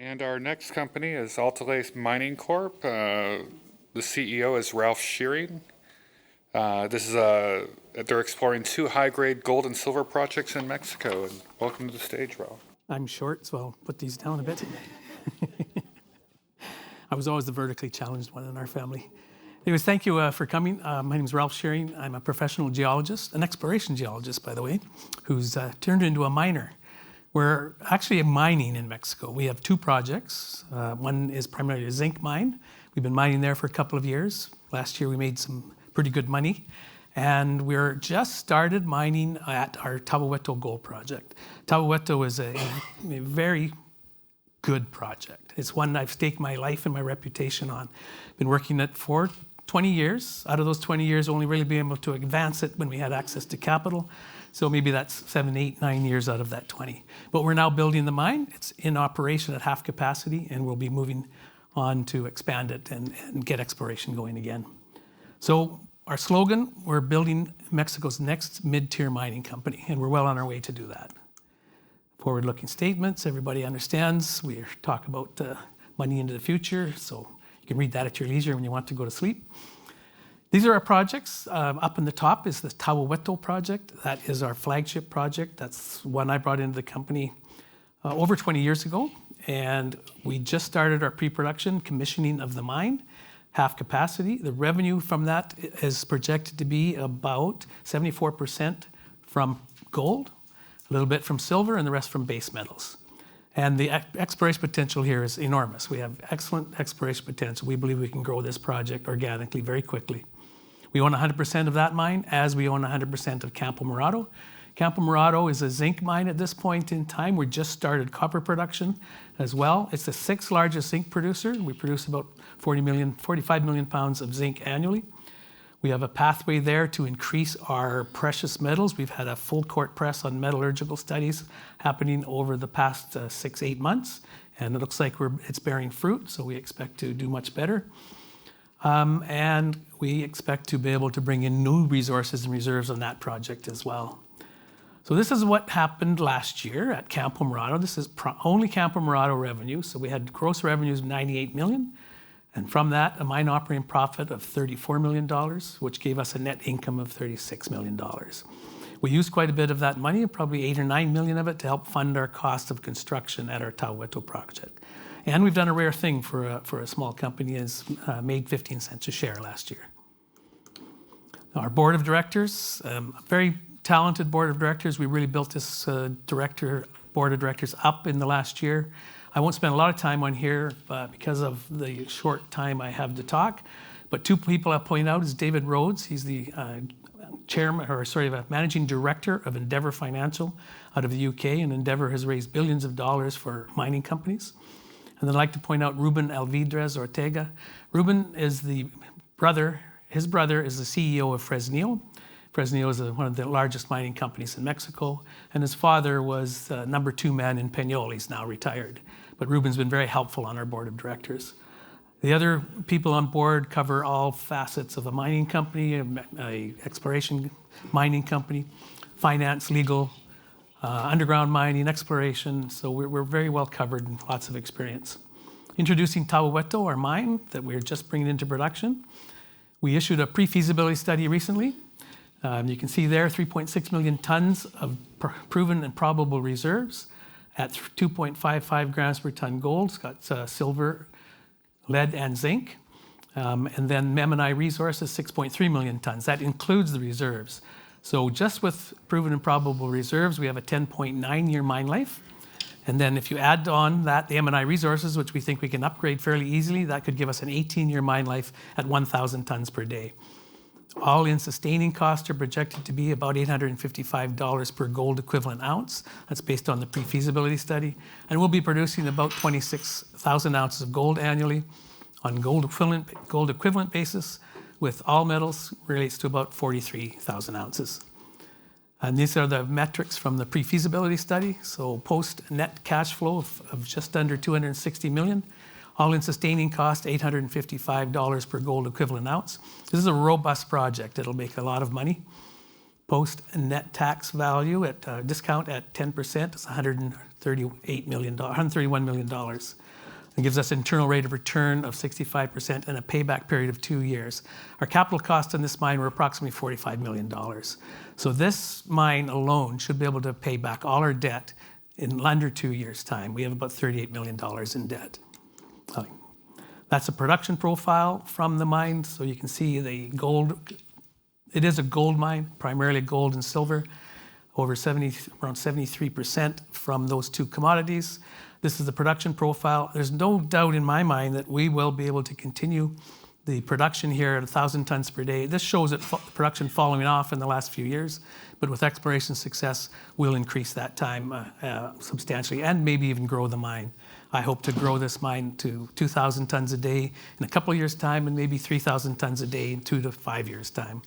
And our next company is Altaley Mining Corp. The CEO is Ralph Shearing. They're exploring 2 high-grade gold and silver projects in Mexico. And welcome to the stage, Ralph. I'm short, so I'll put these down a bit. I was always the vertically challenged one in our family. Anyways, thank you for coming. My name is Ralph Shearing. I'm a professional geologist, an exploration geologist, by the way, who's turned into a miner. We're actually mining in Mexico. We have 2 projects. One is primarily a zinc mine. We've been mining there for a couple of years. Last year we made some pretty good money. And we're just started mining at our TAHUEHUETO gold project. TAHUEHUETO is a very good project. It's one I've staked my life and my reputation on. Been working it for 20 years. Out of those 20 years, only really being able to advance it when we had access to capital. So maybe that's 7, 8, 9 years out of that 20. But we're now building the mine. It's in operation at half capacity, and we'll be moving on to expand it and get exploration going again. So our slogan, we're building Mexico's next mid-tier mining company, and we're well on our way to do that. Forward-looking statements, everybody understands. We talk about money into the future, so you can read that at your leisure when you want to go to sleep. These are our projects. Up in the top is the TAHUEHUETO project. That is our flagship project. That's one I brought into the company over 20 years ago. And we just started our pre-production commissioning of the mine, half capacity. The revenue from that is projected to be about 74% from gold, a little bit from silver, and the rest from base metals. And the exploration potential here is enormous. We have excellent exploration potential. We believe we can grow this project organically very quickly. We own 100% of that mine, as we own 100% of CAMPO MORADO. CAMPO MORADO is a zinc mine at this point in time. We just started copper production as well. It's the 6th largest zinc producer. We produce about 45 million pounds of zinc annually. We have a pathway there to increase our precious metals. We've had a full court press on metallurgical studies happening over the past 6, 8 months, and it looks like it's bearing fruit, so we expect to do much better. And we expect to be able to bring in new resources and reserves on that project as well. So this is what happened last year at CAMPO MORADO. This is only CAMPO MORADO revenue. So we had gross revenues of $98 million. And from that, a mine operating profit of $34 million, which gave us a net income of $36 million. We used quite a bit of that money, probably $8 or $9 million of it, to help fund our cost of construction at our TAHUEHUETO project. And we've done a rare thing for a small company, is made 15 cents a share last year. Our board of directors, a very talented board of directors. We really built this board of directors up in the last year. I won't spend a lot of time on here because of the short time I have to talk. But 2 people I'll point out is David Rhodes. He's the managing director of Endeavour Financial out of the UK, and Endeavour has raised billions of dollars for mining companies. And then I'd like to point out Ruben Alvidrez Ortega. Ruben is his brother is the CEO of Fresnillo. Fresnillo is one of the largest mining companies in Mexico, and his father was number 2 man in Peñol. He's now retired. But Ruben's been very helpful on our board of directors. The other people on board cover all facets of a mining company, an exploration mining company, finance, legal, underground mining, exploration. So we're very well covered and lots of experience. Introducing TAHUEHUETO, our mine that we're just bringing into production. We issued a pre-feasibility study recently. You can see there 3.6 million tons of proven and probable reserves at 2.55 grams per ton gold. It's got silver, lead, and zinc. And then M&I resources, 6.3 million tons. That includes the reserves. So just with proven and probable reserves, we have a 10.9-year mine life. And then if you add on that the M&I resources, which we think we can upgrade fairly easily, that could give us an 18-year mine life at 1,000 tons per day. All-in sustaining costs are projected to be about $855 per gold equivalent ounce. That's based on the pre-feasibility study. And we'll be producing about 26,000 ounces of gold annually on gold equivalent basis, with all metals relates to about 43,000 ounces. And these are the metrics from the pre-feasibility study. So post net cash flow of just under $260 million. All-in sustaining cost, $855 per gold equivalent ounce. This is a robust project. It'll make a lot of money. Post net tax value at discount at 10% is $131 million. It gives us an internal rate of return of 65% and a payback period of 2 years. Our capital costs on this mine were approximately $45 million. So this mine alone should be able to pay back all our debt in under 2 years' time. We have about $38 million in debt. That's a production profile from the mine. So you can see the gold. It is a gold mine, primarily gold and silver, around 73% from those two commodities. This is the production profile. There's no doubt in my mind that we will be able to continue the production here at 1,000 tons per day. This shows that production following off in the last few years, but with exploration success, we'll increase that time substantially and maybe even grow the mine. I hope to grow this mine to 2,000 tons a day in a couple of years' time and maybe 3,000 tons a day in 2 to 5 years' time.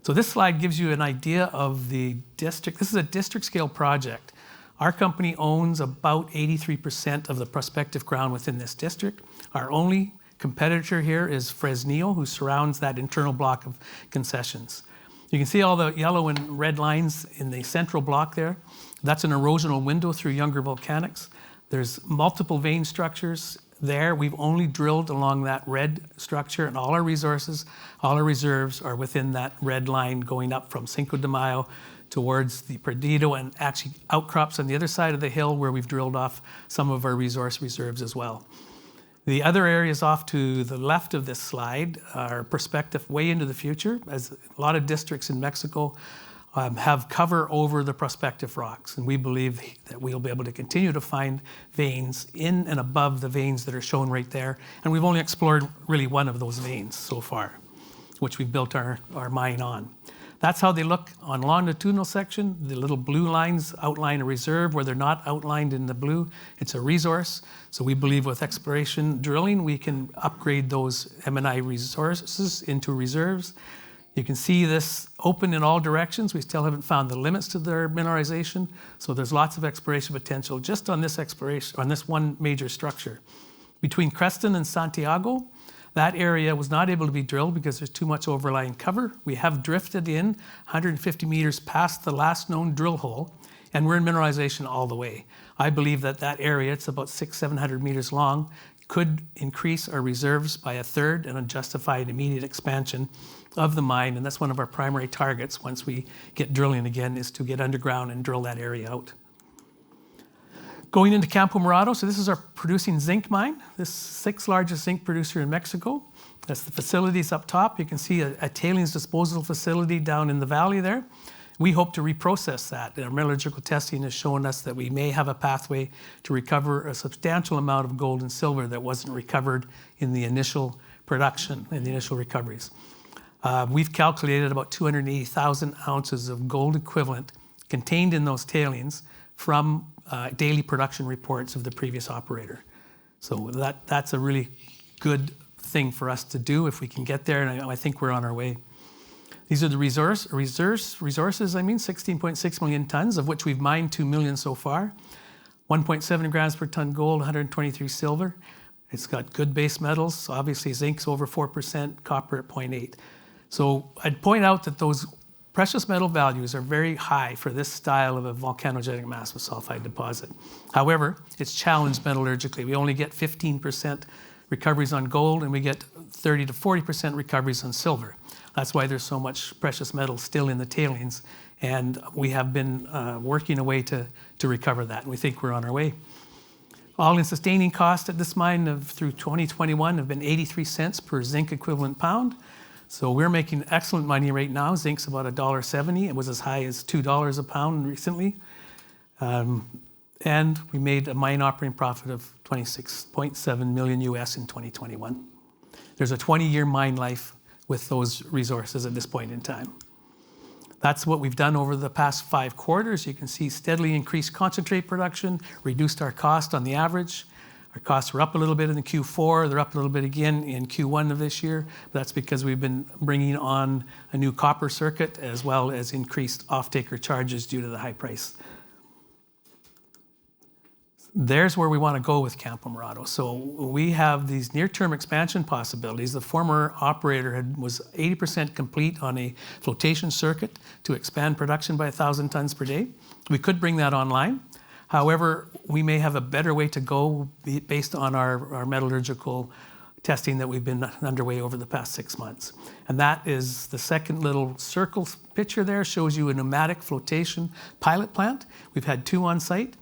So this slide gives you an idea of the district. This is a district scale project. Our company owns about 83% of the prospective ground within this district. Our only competitor here is Fresnillo, who surrounds that internal block of concessions. You can see all the yellow and red lines in the central block there. That's an erosional window through younger volcanics. There's multiple vein structures there. We've only drilled along that red structure, and all our resources, all our reserves are within that red line going up from Cinco de Mayo towards the Perdido, and actually outcrops on the other side of the hill where we've drilled off some of our resource reserves as well. The other areas off to the left of this slide are prospective way into the future, as a lot of districts in Mexico have cover over the prospective rocks. And we believe that we'll be able to continue to find veins in and above the veins that are shown right there. And we've only explored really one of those veins so far, which we've built our mine on. That's how they look on longitudinal section. The little blue lines outline a reserve where they're not outlined in the blue. It's a resource. So we believe with exploration drilling, we can upgrade those M&I resources into reserves. You can see this open in all directions. We still haven't found the limits to their mineralization. So there's lots of exploration potential just on this exploration, on this one major structure. Between Creston and Santiago, that area was not able to be drilled because there's too much overlying cover. We have drifted in 150 meters past the last known drill hole, and we're in mineralization all the way. I believe that that area, it's about 600-700 meters long, could increase our reserves by a third and justify an immediate expansion of the mine. And that's one of our primary targets once we get drilling again, is to get underground and drill that area out. Going into CAMPO MORADO, so this is our producing zinc mine, this 6th largest zinc producer in Mexico. That's the facilities up top. You can see a tailings disposal facility down in the valley there. We hope to reprocess that. Our metallurgical testing has shown us that we may have a pathway to recover a substantial amount of gold and silver that wasn't recovered in the initial production, in the initial recoveries. We've calculated about 280,000 ounces of gold equivalent contained in those tailings from daily production reports of the previous operator. So that's a really good thing for us to do if we can get there, and I think we're on our way. These are the resources, 16.6 million tons, of which we've mined 2 million so far. 1.7 grams per ton gold, 123 silver. It's got good base metals. Obviously, zinc's over 4%, copper at 0.8. So I'd point out that those precious metal values are very high for this style of a volcanogenic massive sulfide deposit. However, it's challenged metallurgically. We only get 15% recoveries on gold, and we get 30 to 40% recoveries on silver. That's why there's so much precious metal still in the tailings, and we have been working a way to recover that, and we think we're on our way. All-in sustaining cost at this mine through 2021 have been 83 cents per zinc equivalent pound. So we're making excellent money right now. Zinc's about $1.70. It was as high as $2 a pound recently. And we made a mine operating profit of $26.7 million US in 2021. There's a 20-year mine life with those resources at this point in time. That's what we've done over the past 5 quarters. You can see steadily increased concentrate production, reduced our cost on the average. Our costs were up a little bit in the Q4. They're up a little bit again in Q1 of this year. But that's because we've been bringing on a new copper circuit as well as increased off-taker charges due to the high price. There's where we want to go with CAMPO MORADO. So we have these near-term expansion possibilities. The former operator was 80% complete on a flotation circuit to expand production by 1,000 tons per day. We could bring that online. However, we may have a better way to go based on our metallurgical testing that we've been underway over the past 6 months. And that is the second little circle picture there, shows you a pneumatic flotation pilot plant. We've had 2 on site.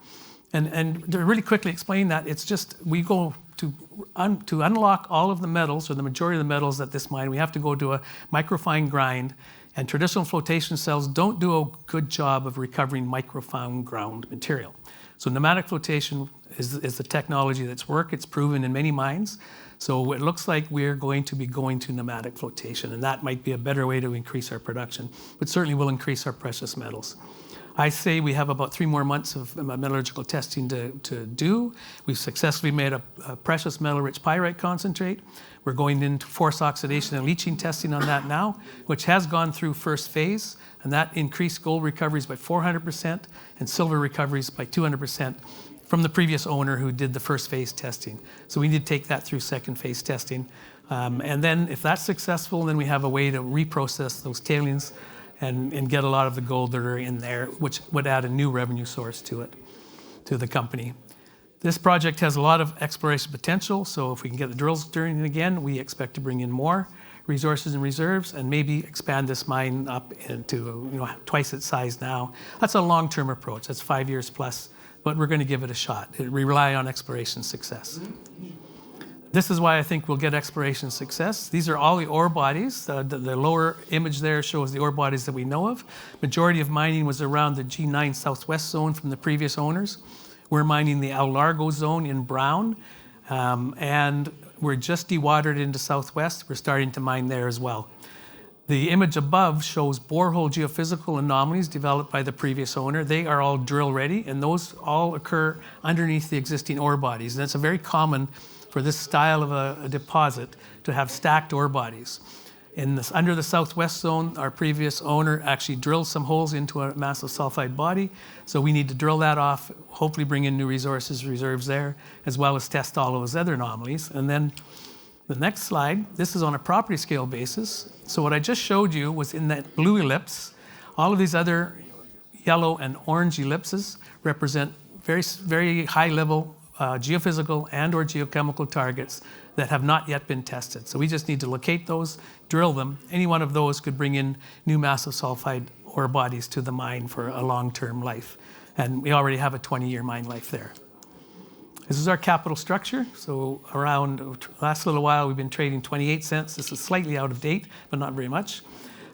And to really quickly explain that, it's just we go to unlock all of the metals, or the majority of the metals at this mine, we have to go to a microfine grind, and traditional flotation cells don't do a good job of recovering microfine ground material. So pneumatic flotation is the technology that's worked. It's proven in many mines. So it looks like we're going to be going to pneumatic flotation, and that might be a better way to increase our production, but certainly will increase our precious metals. I say we have about 3 more months of metallurgical testing to do. We've successfully made a precious metal-rich pyrite concentrate. We're going into force oxidation and leaching testing on that now, which has gone through first phase, and that increased gold recoveries by 400% and silver recoveries by 200% from the previous owner who did the first phase testing. So we need to take that through second phase testing. And then if that's successful, then we have a way to reprocess those tailings and get a lot of the gold that are in there, which would add a new revenue source to it, to the company. This project has a lot of exploration potential, so if we can get the drills turning again, we expect to bring in more resources and reserves and maybe expand this mine up into twice its size now. That's a long-term approach. That's 5 years plus, but we're going to give it a shot. We rely on exploration success. This is why I think we'll get exploration success. These are all the ore bodies. The lower image there shows the ore bodies that we know of. Majority of mining was around the G9 Southwest zone from the previous owners. We're mining the Al Largo zone in brown, and we're just dewatered into Southwest. We're starting to mine there as well. The image above shows borehole geophysical anomalies developed by the previous owner. They are all drill ready, and those all occur underneath the existing ore bodies. And it's a very common for this style of a deposit to have stacked ore bodies. Under the Southwest zone, our previous owner actually drilled some holes into a massive sulfide body. So we need to drill that off, hopefully bring in new resources, reserves there, as well as test all of those other anomalies. And then the next slide, this is on a property scale basis. So what I just showed you was in that blue ellipse. All of these other yellow and orange ellipses represent very, very high level geophysical and or geochemical targets that have not yet been tested. So we just need to locate those, drill them. Any one of those could bring in new massive sulfide ore bodies to the mine for a long-term life. And we already have a 20-year mine life there. This is our capital structure. So around the last little while, we've been trading 28 cents. This is slightly out of date, but not very much.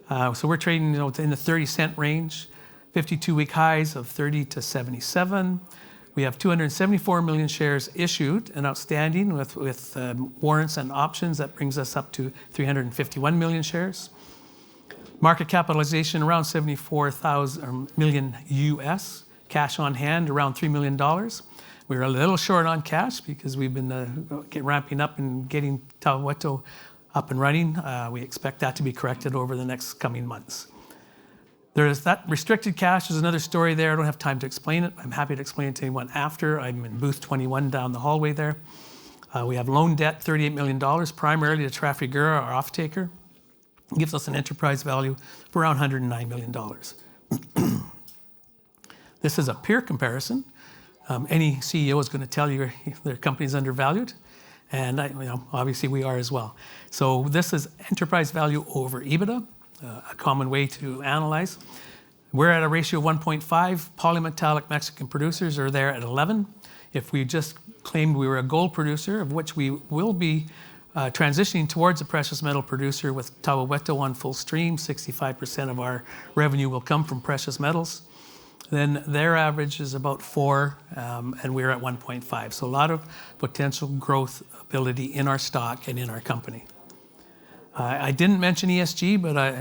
So we're trading in the 30-cent range, 52-week highs of 30 to 77. We have 274 million shares issued and outstanding with warrants and options. That brings us up to 351 million shares. Market capitalization around 74,000 million US. Cash on hand around $3 million. We're a little short on cash because we've been ramping up and getting TAHUEHUETO up and running. We expect that to be corrected over the next coming months. There is that restricted cash. There's another story there. I don't have time to explain it. I'm happy to explain it to anyone after. I'm in booth 21 down the hallway there. We have loan debt, $38 million, primarily to Trafigura, our off-taker. It gives us an enterprise value of around $109 million. This is a peer comparison. Any CEO is going to tell you their company is undervalued, and obviously we are as well. So this is enterprise value over EBITDA. A common way to analyze. We're at a ratio of 1.5. Polymetallic Mexican producers are there at 11. If we just claimed we were a gold producer, of which we will be transitioning towards a precious metal producer with TAHUEHUETO on full stream, 65% of our revenue will come from precious metals, then their average is about 4, and we're at 1.5. So a lot of potential growth ability in our stock and in our company. I didn't mention ESG, but I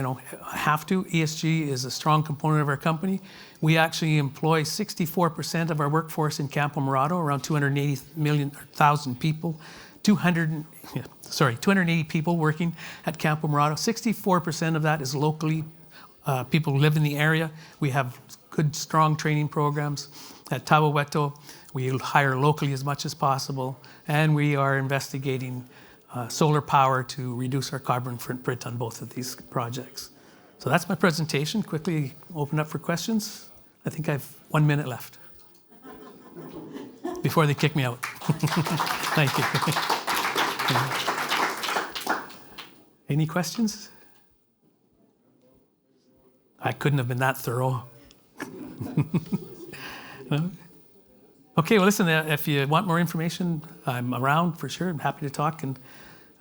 have to. ESG is a strong component of our company. We actually employ 64% of our workforce in CAMPO MORADO, around 280,000 people. 280 people working at CAMPO MORADO. 64% of that is locally, people who live in the area. We have good, strong training programs. At TAHUEHUETO, we hire locally as much as possible, and we are investigating solar power to reduce our carbon footprint on both of these projects. So that's my presentation. Quickly open up for questions. I think I have 1 minute left. before they kick me out. Thank you. Any questions? I couldn't have been that thorough. No? Okay, well, listen, if you want more information, I'm around for sure. I'm happy to talk, and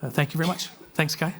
thank you very much. Thanks, Kai.